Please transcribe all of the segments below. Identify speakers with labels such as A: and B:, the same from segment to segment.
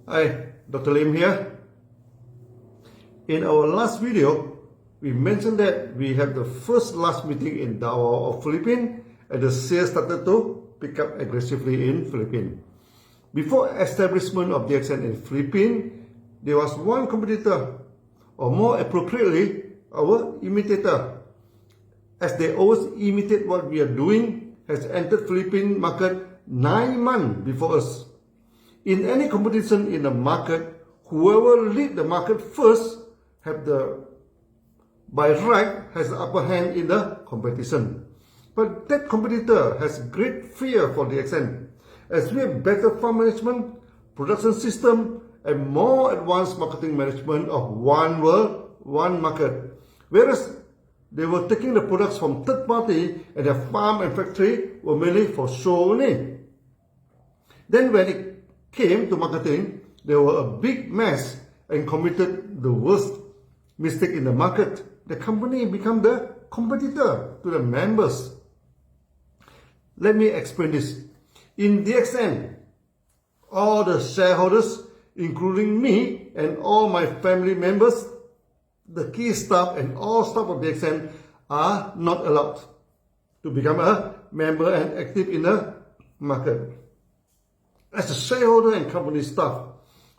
A: Hi, Dr. Lim here. In our last video, we mentioned that we had the last meeting in Davao of Philippine, and the sales started to pick up aggressively in Philippine. Before establishment of DXN in Philippine, there was one competitor, or more appropriately, our imitator, as they always imitate what we are doing, has entered Philippine market 9 months before us. In any competition in the market, whoever lead the market first by right has the upper hand in the competition. But that competitor has great fear for DXN, as we have better farm management, production system, and more advanced marketing management of one world, one market. Whereas they were taking the products from third party and their farm and factory were mainly for show only. Then when it came to marketing, they were a big mess and committed the worst mistake in the market. The company became the competitor to the members. Let me explain this. In DXN, all the shareholders, including me and all my family members, the key staff and all staff of DXN are not allowed to become a member and active in the market. As a shareholder and company staff,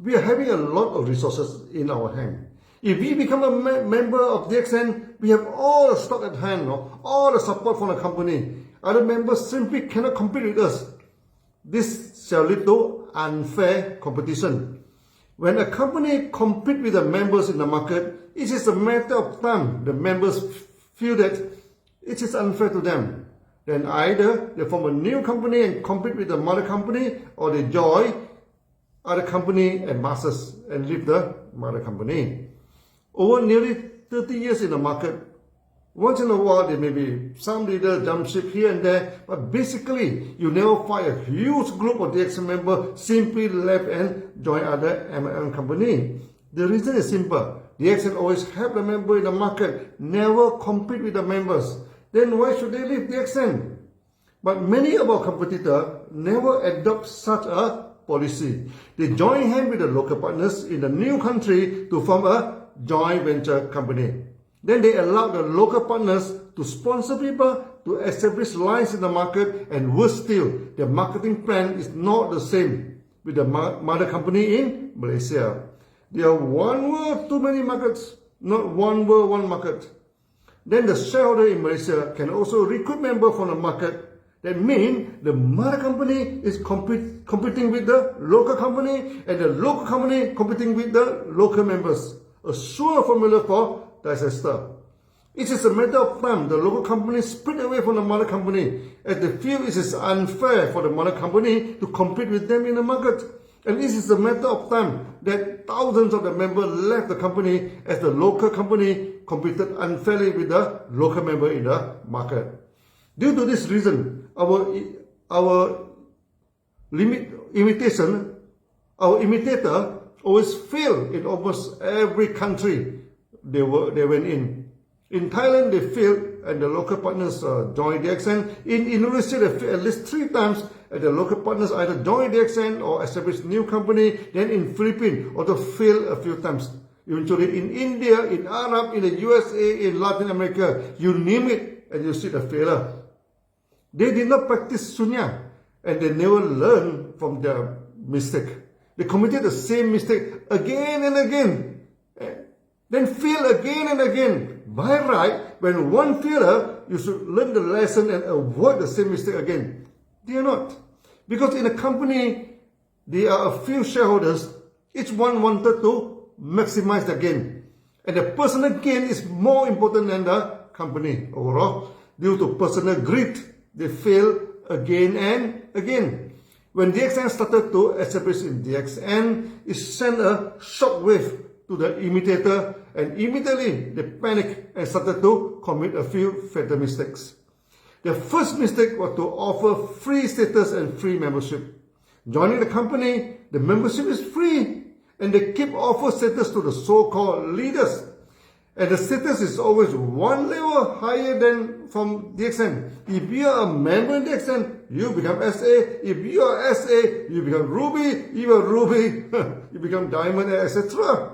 A: we are having a lot of resources in our hand. If we become a member of DXN, we have all the stock at hand, all the support from the company. Other members simply cannot compete with us. This shall lead to unfair competition. When a company competes with the members in the market, it is a matter of time the members feel that it is unfair to them. Then either they form a new company and compete with the mother company, or they join other company and masters and leave the mother company. Over nearly 30 years in the market, once in a while there may be some leader jump ship here and there, but basically you never find a huge group of DXN members simply left and join other MLM company. The reason is simple. DXN always help the member in the market, never compete with the members. Then why should they leave DXN? But many of our competitors never adopt such a policy. They join hands with the local partners in the new country to form a joint venture company. Then they allow the local partners to sponsor people to establish lines in the market, and worse still, their marketing plan is not the same with the mother company in Malaysia. There are one world, too many markets, not one world, one market. Then the shareholder in Malaysia can also recruit members from the market. That means the mother company is competing with the local company, and the local company competing with the local members. A sure formula for disaster. It is a matter of time the local company split away from the mother company, as they feel it is unfair for the mother company to compete with them in the market. And this is a matter of time that thousands of the members left the company as the local company competed unfairly with the local member in the market. Due to this reason, our imitator always failed in almost every country they went in. In Thailand, they failed, and the local partners joined DXN. In Indonesia, they failed at least 3 times, and the local partners either joined DXN or established new company. Then in Philippines, also failed a few times. Eventually in India, in Arab, in the USA, in Latin America, you name it, and you see the failure. They did not practice sunya, and they never learned from their mistake. They committed the same mistake again and again, then fail again and again. By right, when one failure, you should learn the lesson and avoid the same mistake again. They are not. Because in a company, there are a few shareholders, each one wanted to maximize the gain. And the personal gain is more important than the company overall. Due to personal greed, they fail again and again. When DXN started to establish in DXN, it sent a shockwave to the imitator, and immediately they panicked and started to commit a few fatal mistakes. The first mistake was to offer free status and free membership. Joining the company, the membership is free, and they keep offer status to the so-called leaders. And the status is always one level higher than from DXN. If you are a member in DXN, you become SA. If you are SA, you become Ruby. If you are Ruby, you become Diamond, etc.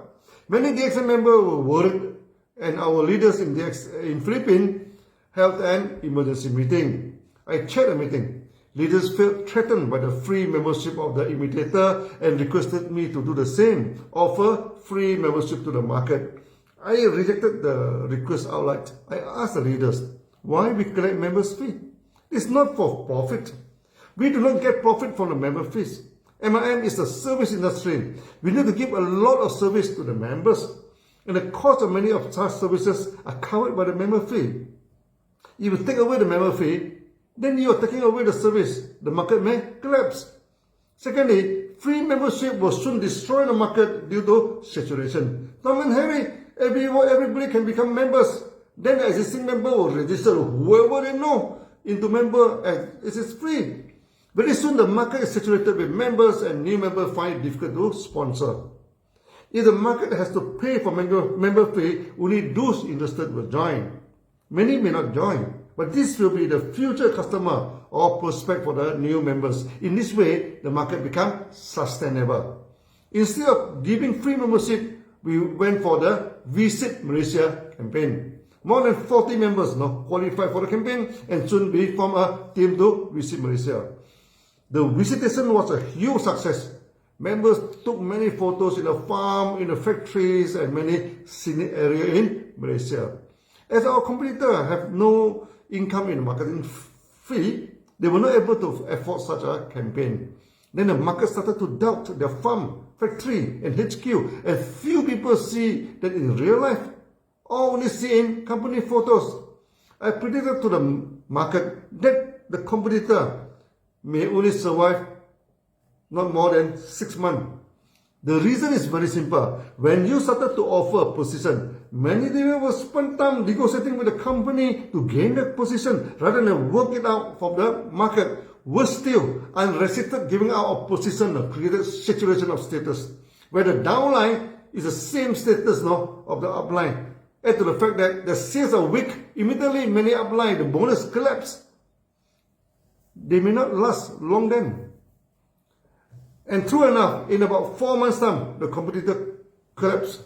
A: Many DXN members were worried, and our leaders in Philippine held an emergency meeting. I chaired a meeting. Leaders felt threatened by the free membership of the imitator and requested me to do the same, offer free membership to the market. I rejected the request outright. I asked the leaders, why we collect members' fee? It's not for profit. We do not get profit from the member fees. MIM is a service industry. We need to give a lot of service to the members, and the cost of many of such services are covered by the member fee. If you take away the member fee, then you are taking away the service. The market may collapse. Secondly, free membership will soon destroy the market due to saturation. Tom and Harry, everybody can become members. Then the existing member will register whoever they know into member, and it is free. Very soon the market is saturated with members, and new members find it difficult to sponsor. If the market has to pay for member fee, only those interested will join. Many may not join, but this will be the future customer or prospect for the new members. In this way, the market becomes sustainable. Instead of giving free membership, we went for the Visit Malaysia campaign. More than 40 members qualified for the campaign, and soon we form a team to visit Malaysia. The visitation was a huge success. Members took many photos in the farm, in the factories, and many scenic areas in Malaysia. As our competitors have no income in marketing fee, they were not able to afford such a campaign. Then the market started to doubt their farm, factory, and HQ, and few people see that in real life, or only see in company photos. I predicted to the market that the competitor may only survive not more than 6 months. The reason is very simple. When you started to offer a position, many people will spend time negotiating with the company to gain that position rather than work it out from the market. Worse still, unrestricted giving out of position created saturation of status, where the downline is the same status of the upline. Add to the fact that the sales are weak, immediately many upline, the bonus collapse. They may not last long then. And true enough, in about 4 months' time, the competitor collapsed.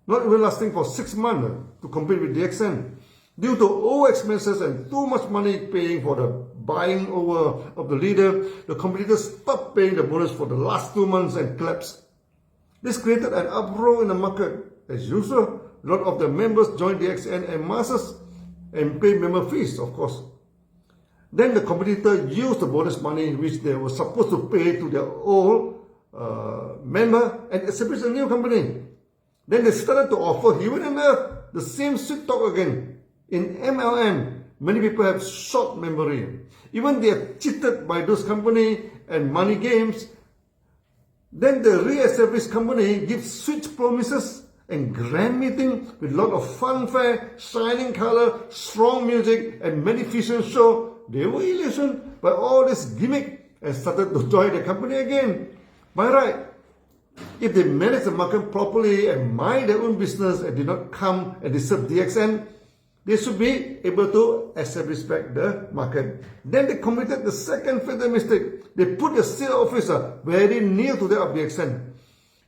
A: Not even lasting for 6 months to compete with DXN. Due to over expenses and too much money paying for the buying over of the leader, the competitors stopped paying the bonus for the last 2 months and collapsed. This created an uproar in the market. As usual, a lot of the members joined DXN en masse and paid member fees, of course. Then the competitor used the bonus money which they were supposed to pay to their old member and establish a new company. Then they started to offer heaven and earth, the same sweet talk again. In MLM, many people have short memory. Even they are cheated by those company and money games. Then the re-established company gives sweet promises and grand meeting with a lot of fanfare, shining color, strong music, and many fashion show. They were illusioned by all this gimmick and started to join the company again. By right, if they manage the market properly and mind their own business and did not come and disturb DXN, they should be able to establish back the market. Then they committed the second fatal mistake. They put the sales officer very near to that of DXN.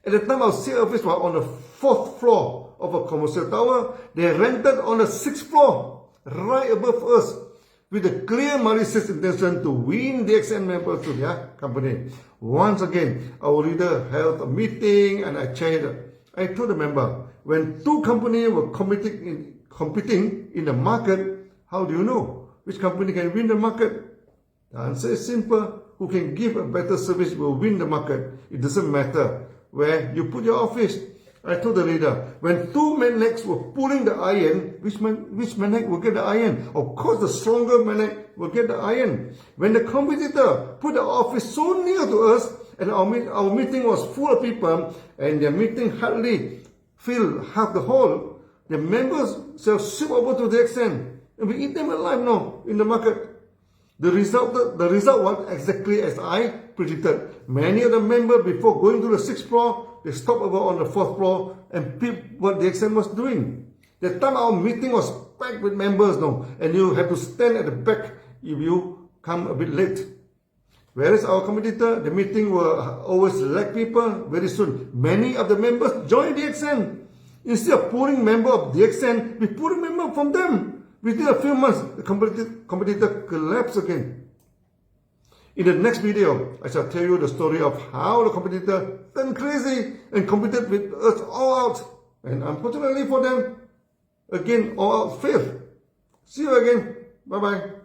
A: At the time, our sales office was on the 4th floor of a commercial tower. They rented on the 6th floor, right above us, with a clear malicious intention to win DXN members to their company. Once again, our leader held a meeting and I chaired. I told the member, when two companies were competing in the market, how do you know which company can win the market? The answer is simple. Who can give a better service will win the market. It doesn't matter where you put your office. I told the leader, when two maniacs were pulling the iron, which maniac will get the iron? Of course, the stronger maniac will get the iron. When the competitor put the office so near to us, and our meeting was full of people, and their meeting hardly filled half the hall, the members shall ship over to the DXN, and we eat them alive now in the market. The result was exactly as I predicted. Many of the members, before going to the 6th floor, they stopped over on the 4th floor and peeped what DXN was doing. That time our meeting was packed with members, no, and you had to stand at the back if you come a bit late. Whereas our competitor, the meeting will always lack people. Very soon, many of the members joined DXN. Instead of pulling member of DXN, we pull a member from them. Within a few months, the competitor collapsed again. In the next video, I shall tell you the story of how the competitor turned crazy and competed with us all out. And unfortunately for them, again, all out failed. See you again. Bye-bye.